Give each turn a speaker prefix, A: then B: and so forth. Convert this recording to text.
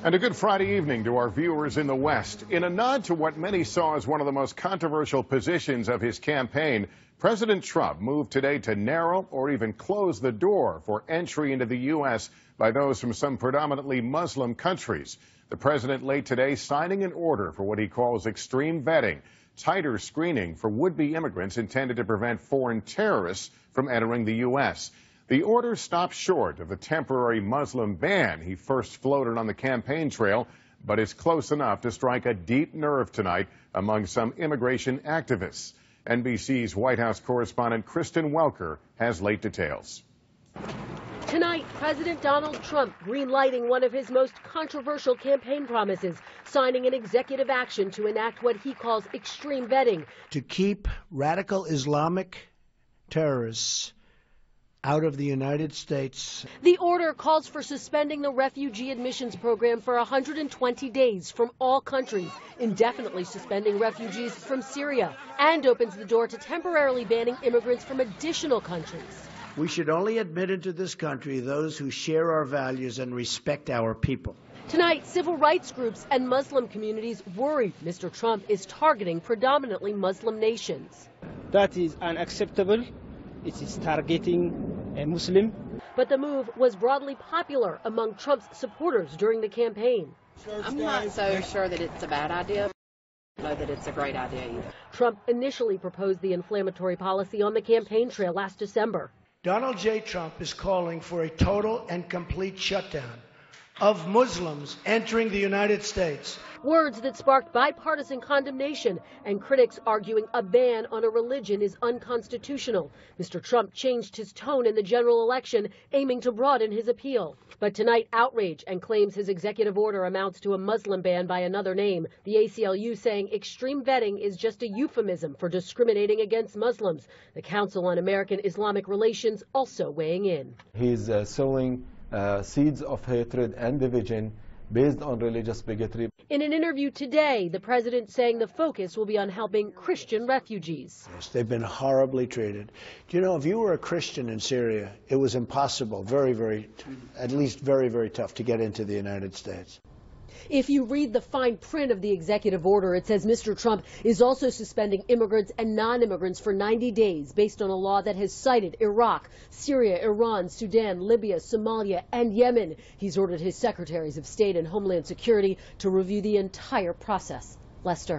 A: And a good Friday evening to our viewers in the West. In a nod to what many saw as one of the most controversial positions of his campaign, President Trump moved today to narrow or even close the door for entry into the U.S. by those from some predominantly Muslim countries. The president late today signing an order for what he calls extreme vetting, tighter screening for would-be immigrants intended to prevent foreign terrorists from entering the U.S. The order stops short of the temporary Muslim ban he first floated on the campaign trail, but is close enough to strike a deep nerve tonight among some immigration activists. NBC's White House correspondent Kristen Welker has late details.
B: Tonight, President Donald Trump green-lighting one of his most controversial campaign promises, signing an executive action to enact what he calls extreme vetting.
C: To keep radical Islamic terrorists out of the United States.
B: The order calls for suspending the refugee admissions program for 120 days from all countries, indefinitely suspending refugees from Syria, and opens the door to temporarily banning immigrants from additional countries.
C: We should only admit into this country those who share our values and respect our people.
B: Tonight, civil rights groups and Muslim communities worry Mr. Trump is targeting predominantly Muslim nations.
D: That is unacceptable. It is targeting a Muslim.
B: But the move was broadly popular among Trump's supporters during the campaign.
E: I'm not so sure that it's a bad idea. I know that it's a great idea either.
B: Trump initially proposed the inflammatory policy on the campaign trail last December.
C: Donald J. Trump is calling for a total and complete shutdown of Muslims entering the United States.
B: Words that sparked bipartisan condemnation and critics arguing a ban on a religion is unconstitutional. Mr. Trump changed his tone in the general election, aiming to broaden his appeal. But tonight, outrage and claims his executive order amounts to a Muslim ban by another name. The ACLU saying extreme vetting is just a euphemism for discriminating against Muslims. The Council on American-Islamic Relations also weighing in.
F: He's sowing seeds of hatred and division based on religious bigotry.
B: In an interview today, the president saying the focus will be on helping Christian refugees.
C: Yes, they've been horribly treated. Do you know, if you were a Christian in Syria, it was impossible, at least very tough to get into the United States.
B: If you read the fine print of the executive order, it says Mr. Trump is also suspending immigrants and non-immigrants for 90 days based on a law that has cited Iraq, Syria, Iran, Sudan, Libya, Somalia, and Yemen. He's ordered his secretaries of state and Homeland Security to review the entire process. Lester.